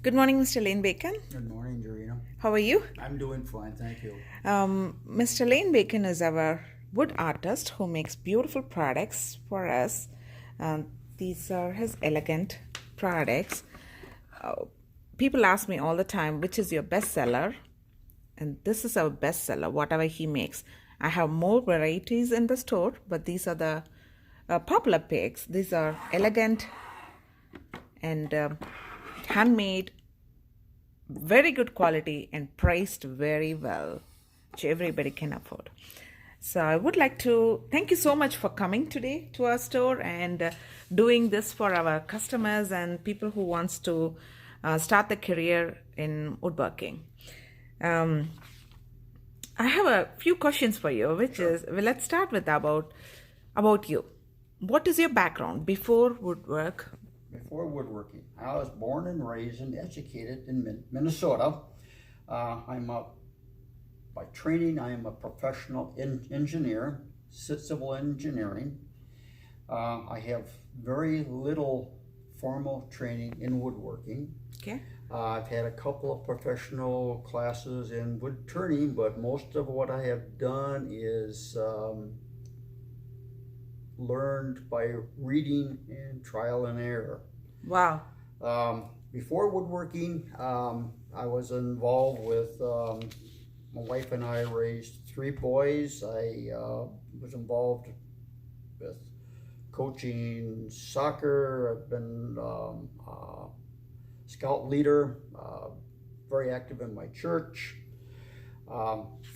Good morning, Mr. Lane Bacon. Good morning, Dorina. How are you? I'm doing fine, thank you. Mr. Lane Bacon is our wood artist who makes beautiful products for us. These are his elegant products. Uh, People ask me all the time, which is your bestseller? And this is our bestseller, whatever he makes. I have more varieties in the store, but these are the popular picks. These are elegant and handmade, very good quality, and priced very well, which everybody can afford. So I would like to thank you so much for coming today to our store and doing this for our customers and people who wants to start their career in woodworking. I have a few questions for you, which is, well, let's start with about you. What is your background before woodwork? Before woodworking, I was born and raised and educated in Minnesota. By training, I am a professional engineer, civil engineering. I have very little formal training in woodworking. Okay. I've had a couple of professional classes in wood turning, but most of what I have done is learned by reading and trial and error. Wow. Before woodworking, I was involved with, my wife and I raised 3 boys. I was involved with coaching soccer. I've been scout leader, very active in my church.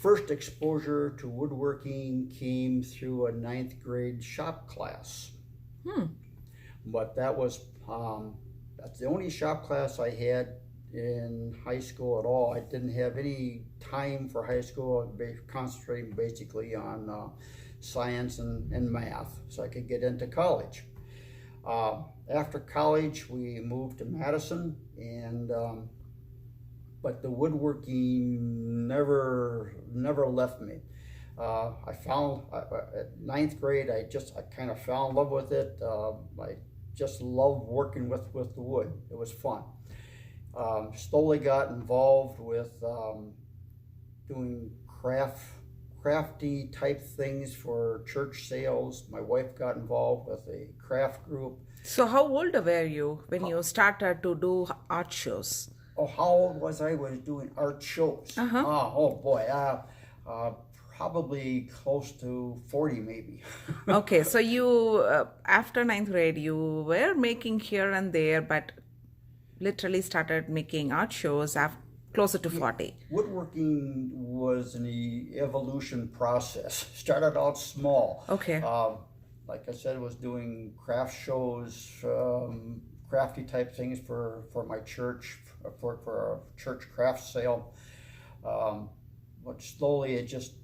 First exposure to woodworking came through a 9th grade shop class. But that's the only shop class I had in high school at all. I didn't have any time for high school. I was concentrating basically on science and math so I could get into college. After college, we moved to Madison, and but the woodworking never left me. I found at 9th grade, I kind of fell in love with it. I just love working with the wood. It was fun. Slowly got involved with doing crafty type things for church sales. My wife got involved with a craft group. So how old were you when you started to do art shows? Oh, how old was I when doing art shows? Oh boy, probably close to 40 maybe. Okay, so you, after 9th grade, you were making here and there, but literally started making art shows closer to 40. Woodworking was an evolution process. Started out small. Okay. Like I said, I was doing craft shows, crafty type things for my church, for a church craft sale. But slowly it just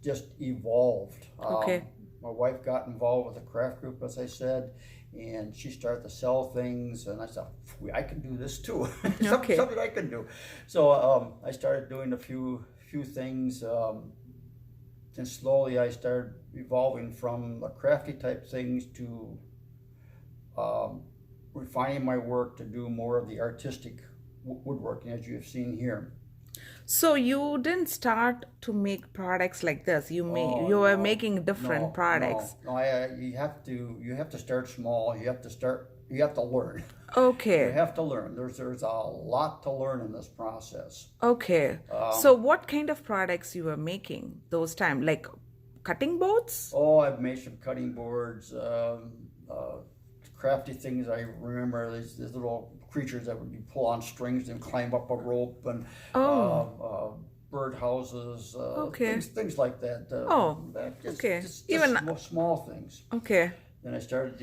evolved. Okay. My wife got involved with a craft group, as I said, and she started to sell things, and I thought, I can do this too. Okay. Something I can do. So I started doing a few things, and slowly I started evolving from the crafty type things to refining my work to do more of the artistic woodworking, as you have seen here. So you didn't start to make products like this. You were making different products. No, you have to start small. You have to learn. Okay. You have to learn. There's a lot to learn in this process. Okay. So what kind of products you were making those time? Like cutting boards? Oh, I've made some cutting boards, crafty things. I remember these little creatures that would be pull on strings and climb up a rope, and bird houses, Okay. things like that. Okay. Just Even small things. okay. Then I started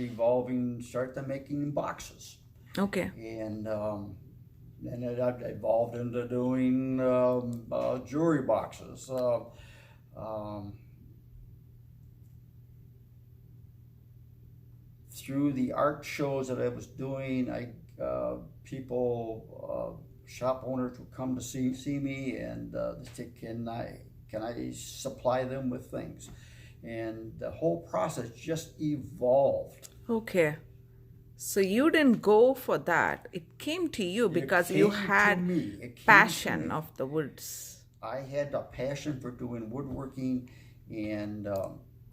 making boxes. Okay. And then it evolved into doing jewelry boxes. Through the art shows that I was doing, shop owners would come to see me, and they say, can I supply them with things? And the whole process just evolved. Okay. So you didn't go for that. It came to you because you came to had me. It came to passion me. of the woods. I had a passion for doing woodworking, and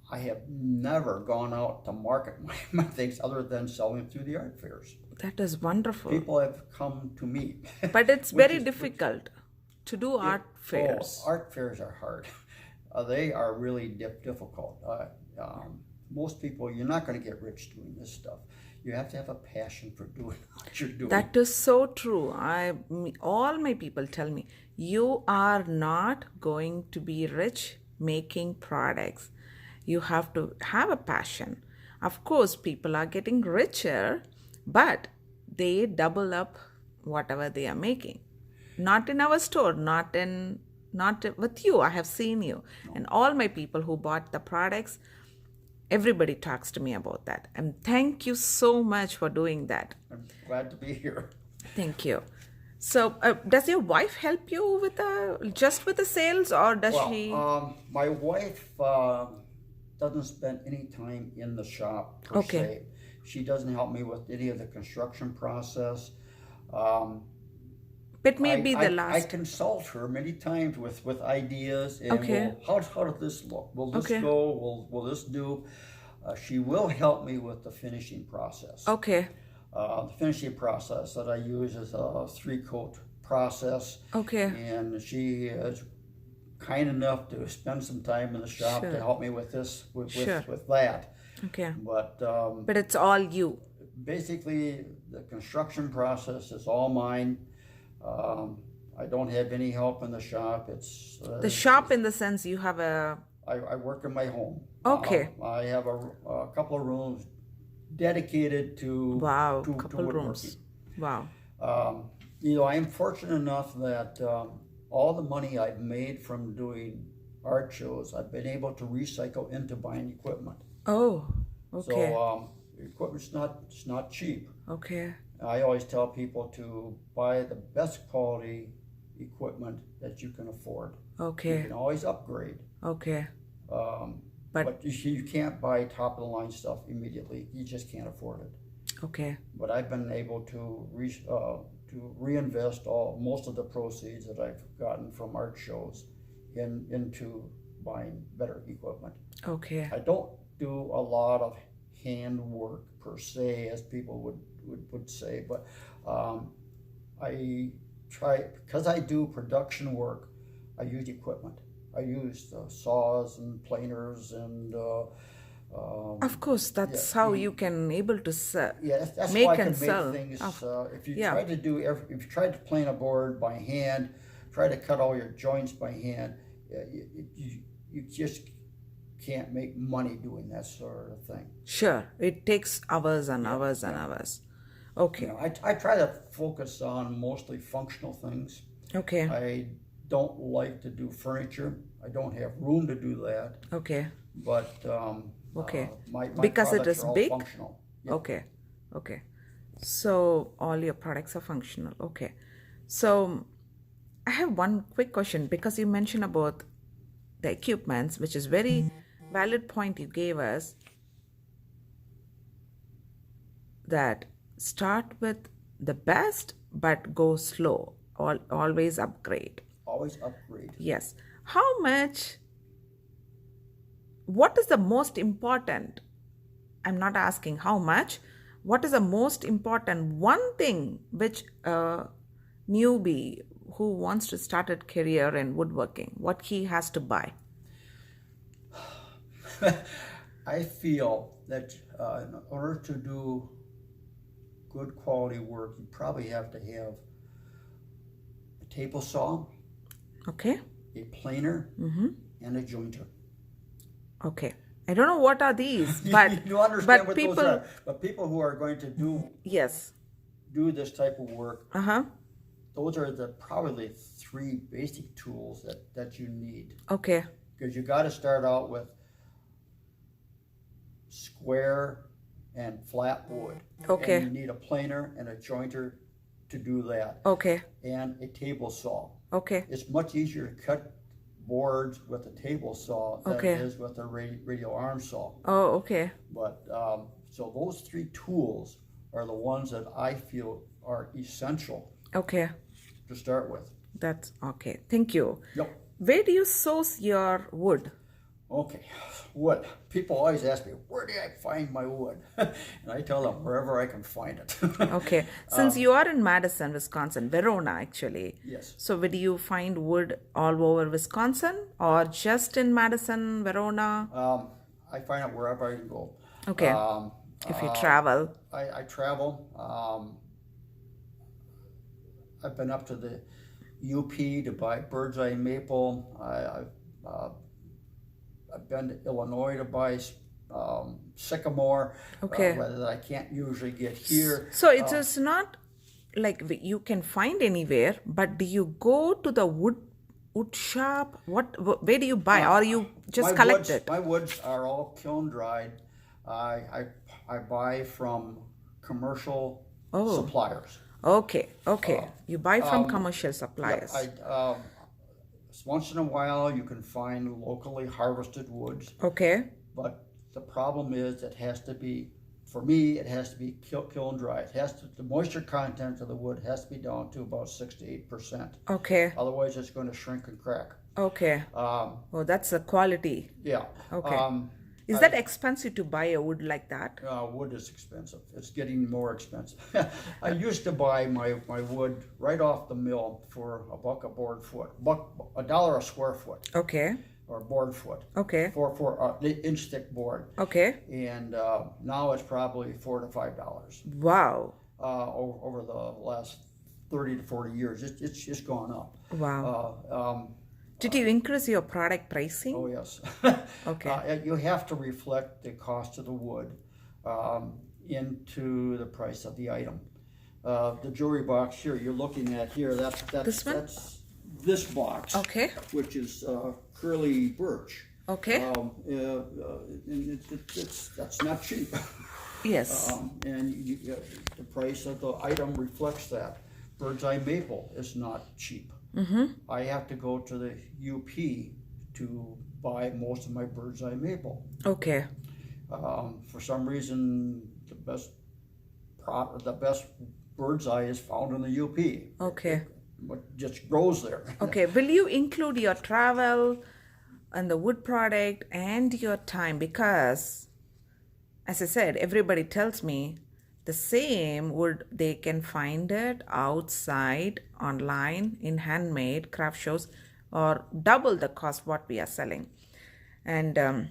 I have never gone out to market my things other than selling through the art fairs. That is wonderful. People have come to me. But it's which very is- difficult to do art fairs. Art fairs are hard. They are really difficult. Most people, you're not going to get rich doing this stuff. You have to have a passion for doing what you're doing. That is so true. All my people tell me, you are not going to be rich making products. You have to have a passion. Of course, people are getting richer, but they double up whatever they are making. Not in our store, not with you. I have seen you. And all my people who bought the products, everybody talks to me about that. And thank you so much for doing that. I'm glad to be here. Thank you. So, does your wife help you with the sales, or does she? My wife doesn't spend any time in the shop per Okay. se. She doesn't help me with any of the construction process. But maybe I the last. consult her many times with ideas and Okay. how does this look? Will this Okay. go? Will this do? She will help me with the finishing process. Okay. The finishing process that I use is a 3-coat process. Okay. And she is kind enough to spend some time in the shop Sure. to help me with this, Sure. with that. Okay. But But it's all you. basically, the construction process is all mine. I don't have any help in the shop. It's The shop, in the sense you have a. I work in my home. Okay. I have a couple of rooms dedicated to Wow, to couple woodworking. rooms. Wow. I am fortunate enough that all the money I've made from doing art shows, I've been able to recycle into buying equipment. Oh. Okay. So equipment's not cheap. Okay. I always tell people to buy the best quality equipment that you can afford. You Okay. can always upgrade, Okay. But- but you can't buy top of the line stuff immediately. You just can't afford it. Okay. But I've been able to reinvest most of the proceeds that I've gotten from art shows into buying better equipment. Okay. I don't do a lot of handwork per se, as people would say, but I try, because I do production work, I use equipment. I use saws and planers and Of course, that's how you can able to sell. yeah, that's Make why I and can sell. make things. If you yeah. try to do if you try to plane a board by hand, try to cut all your joints by hand, you just can't make money doing that sort of thing. Sure, it takes hours and hours and hours. Okay. I try to focus on mostly functional things. Okay. I don't like to do furniture. I don't have room to do that. Okay. But Okay. my Because it products is are all big? functional. Yeah. Okay. Okay. So all your products are functional. Okay. So I have one quick question, because you mentioned about the equipments, which is very valid point you gave us, that start with the best but go slow. Always upgrade. Always upgrade. Yes. How much? What is the most important? I'm not asking how much. What is the most important one thing which a newbie who wants to start a career in woodworking, what he has to buy? I feel that in order to do good quality work, you probably have to have a table saw, Okay. a planer, and a jointer. Okay. I don't know what are these, but you understand but what people, those are. But people who are going to yes. do this type of work, Uh-huh. those are probably 3 basic tools that you need. Okay. Because you got to start out with square and flat wood. Okay. And you need a planer and a jointer to do that, Okay. and a table saw. Okay. It's much easier to cut boards with a table saw than Okay. it is with a radial arm saw. Oh, okay. But so those 3 tools are the ones that I feel are essential Okay. to start with. That's okay. Thank you. Yep. Where do you source your wood? Okay, wood. People always ask me, where do I find my wood? And I tell them, wherever I can find it. Okay. Since you are in Madison, Wisconsin, Verona actually. Yes. So where do you find wood all over Wisconsin or just in Madison, Verona? I find it wherever I can go. Okay. If you travel. I travel. I've been up to the UP to buy bird's eye maple. I've been to Illinois to buy sycamore, Okay. that I can't usually get here. So it is not like you can find anywhere, but do you go to the wood shop? Where do you buy, or you just collect it? My woods are all kiln dried. I buy from commercial suppliers. Okay, okay. You buy from commercial suppliers. Once in a while, you can find locally harvested woods. Okay, But the problem is it has to be, for me, it has to be kiln dry. The moisture content of the wood has to be down to about 6 to 8%. okay, Otherwise, it's going to shrink and crack. okay. Oh, that's the quality. Yeah. Okay. Is that expensive to buy a wood like that? Wood is expensive. It's getting more expensive. I used to buy my wood right off the mill for $1 a board foot, $1 a square foot, Okay, or board foot, okay, for the inch thick board. okay. And now it's probably $4 to $5. Wow, Over the last 30 to 40 years, it's just gone up. wow. Did you increase your product pricing? Oh yes. Okay. You have to reflect the cost of the wood into the price of the item. The jewelry box here you're looking at here, that's this box. Okay. Which is curly birch. Okay. And that's not cheap. Yes. And the price of the item reflects that. Bird's eye maple is not cheap. Mm-hmm. I have to go to the UP to buy most of my bird's eye maple. Okay. For some reason, the best bird's eye is found in the UP. Okay. It just grows there. Okay. Will you include your travel and the wood product and your time? Because, as I said, everybody tells me the same wood, they can find it outside, online, in handmade craft shows, or double the cost what we are selling. And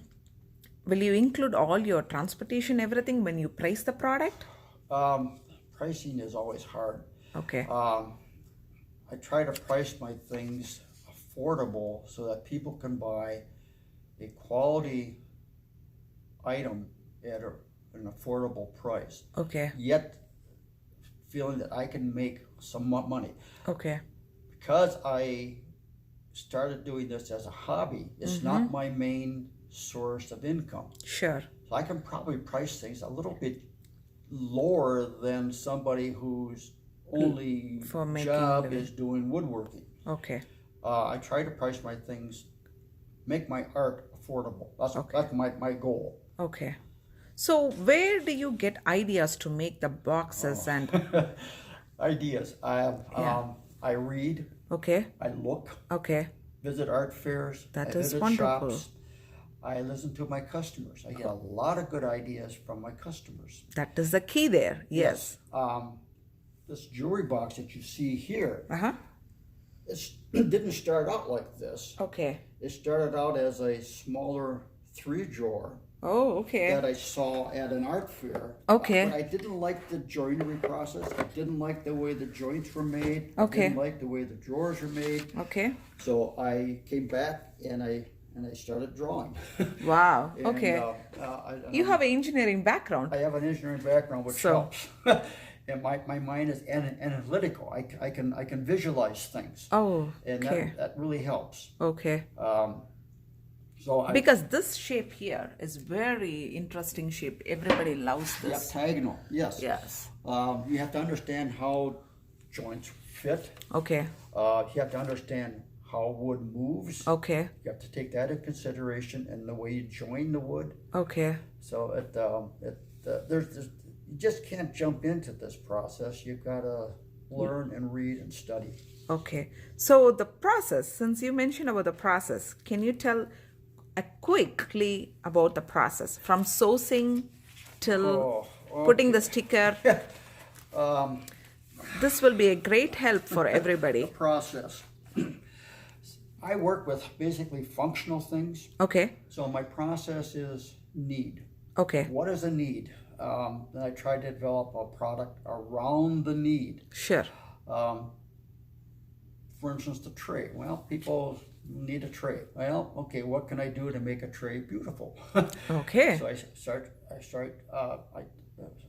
will you include all your transportation, everything when you price the product? Pricing is always hard. Okay. I try to price my things affordable so that people can buy a quality item at an affordable price. Okay. Yet feeling that I can make some money. Okay. Because I started doing this as a hobby, it's not my main source of income. Sure. So I can probably price things a little bit lower than somebody whose only job is doing woodworking. Okay. I try to price my things, make my art affordable. That's my goal. Okay. So where do you get ideas to make the boxes and ideas? I read. Okay. I look. Okay. Visit art fairs. That I is visit wonderful. shops. I listen to my customers. I get a lot of good ideas from my customers. That is the key there. Yes. This jewelry box that you see here, Uh-huh. it didn't start out like this. Okay. It started out as a smaller 3-drawer Oh, okay. that I saw at an art fair. Okay. But I didn't like the joinery process. I didn't like the way the joints were made. Okay. I didn't like the way the drawers were made. Okay. So I came back and I started drawing. Wow. And, Okay. You have an engineering background. I have an engineering background, which helps. And my mind is analytical. I can visualize things. Oh, And okay. that really helps. Okay. Because this shape here is very interesting shape. Everybody loves Yeah, this. diagonal. Yes. Yes. You have to understand how joints fit. Okay. You have to understand how wood moves. Okay. You have to take that into consideration and the way you join the wood. Okay. So you just can't jump into this process. You've got to learn and read and study. Okay. So the process, since you mentioned about the process, can you tell quickly about the process from sourcing till Oh, putting okay. the sticker? Um, This will be a great help for the everybody. process. I work with basically functional things. Okay. So my process is need. Okay. What is a need? Then I try to develop a product around the need. Sure. Um, for instance, the tray. Well, people need a tray. Well, okay, what can I do to make a tray beautiful? Okay. So I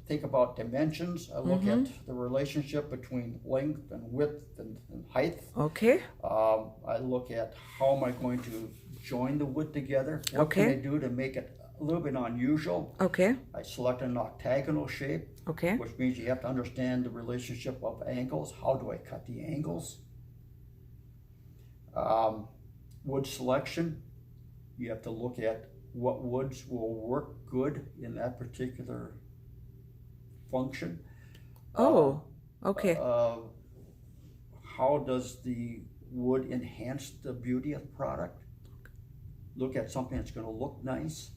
think about dimensions. I look at the relationship between length and width and height. Okay. I look at how am I going to join the wood together? What can I do to make it a little bit unusual? Okay. I select an octagonal shape, Okay. which means you have to understand the relationship of angles. How do I cut the angles? Wood selection, you have to look at what woods will work good in that particular function. Oh, okay. How does the wood enhance the beauty of the product? Look at something that's going to look nice.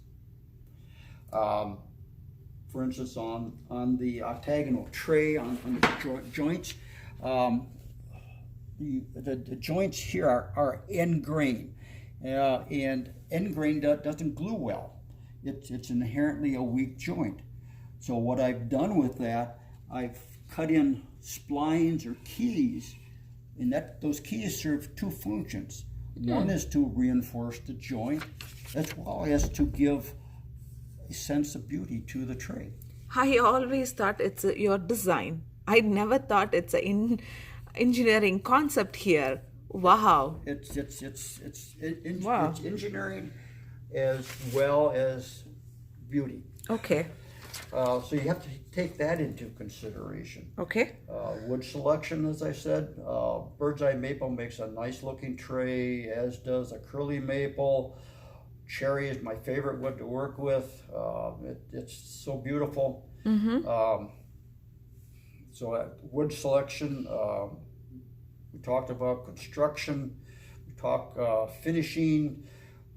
For instance, on the octagonal tray, on the joints, the joints here are end grain, and end grain doesn't glue well. It's inherently a weak joint. So what I've done with that, I've cut in splines or keys, and those keys serve two functions. One is to reinforce the joint, as well as to give a sense of beauty to the tray. I always thought it's your design. I never thought it's an engineering concept here. Wow. It's Wow. engineering as well as beauty. Okay. So you have to take that into consideration. Okay. Wood selection, as I said, bird's eye maple makes a nice looking tray, as does a curly maple. Cherry is my favorite wood to work with. It's so beautiful. So wood selection, we talked about construction, we talked finishing.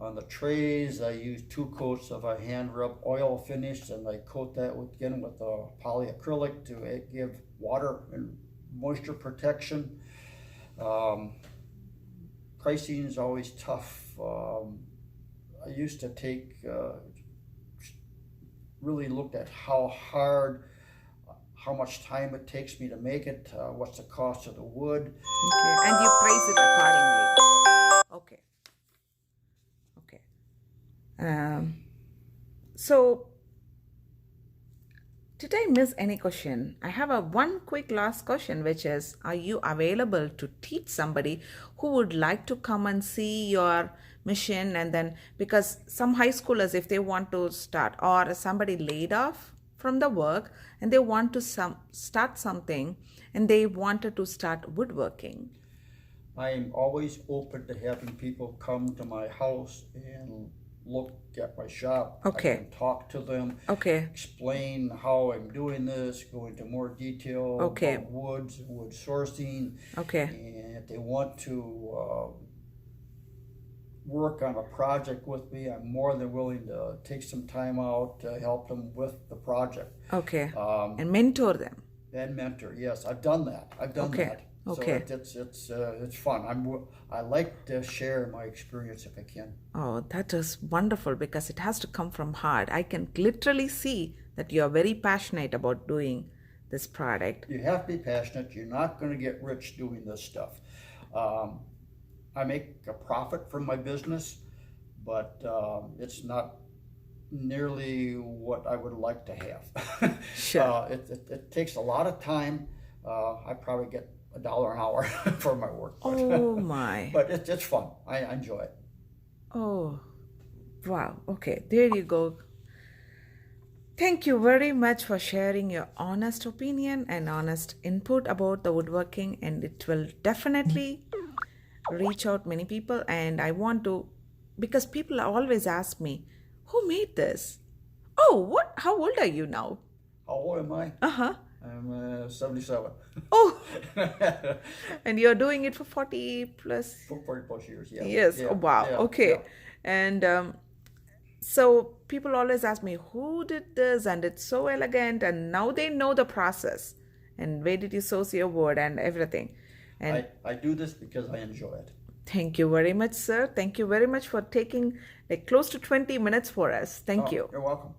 On the trays, I use 2 coats of a hand rub oil finish, and I coat that again with polyacrylic to give water and moisture protection. Pricing is always tough. I used to really looked at how much time it takes me to make it, what's the cost of the wood. Okay. And you price it accordingly. Okay. Okay. So, did I miss any question? I have one quick last question, which is, are you available to teach somebody who would like to come and see your mission? And then, because some high schoolers, if they want to start, or somebody laid off from the work and they want to start something and they wanted to start woodworking. I am always open to having people come to my house and look at my shop. Okay. I can talk to them. Okay. Explain how I'm doing this, go into more detail Okay. about woods and wood sourcing. Okay. And if they want to work on a project with me, I'm more than willing to take some time out to help them with the project. Okay. And mentor them. And mentor, yes, I've done that. Okay. Okay. So it's fun. I like to share my experience if I can. Oh, that is wonderful, because it has to come from heart. I can literally see that you are very passionate about doing this product. You have to be passionate. You're not going to get rich doing this stuff. I make a profit from my business, but it's not nearly what I would like to have. Sure. It takes a lot of time. I probably get $1 an hour for my work. Oh my. But it's fun. I enjoy it. Oh, wow. Okay, there you go. Thank you very much for sharing your honest opinion and honest input about the woodworking, and it will definitely reach out many people. And I want to, because people always ask me, who made this? Oh, what? How old are you now? How old am I? Uh-huh. I'm 77. Oh, and you're doing it for 40 plus 40 plus years, yeah. years. Yeah, Oh, wow. yeah, Okay. yeah. And so people always ask me, who did this? And it's so elegant. And now they know the process. And where did you source your wood and everything? And I do this because I enjoy it. thank you very much, sir. Thank you very much for taking like close to 20 minutes for us. Thank Oh, you. you're welcome.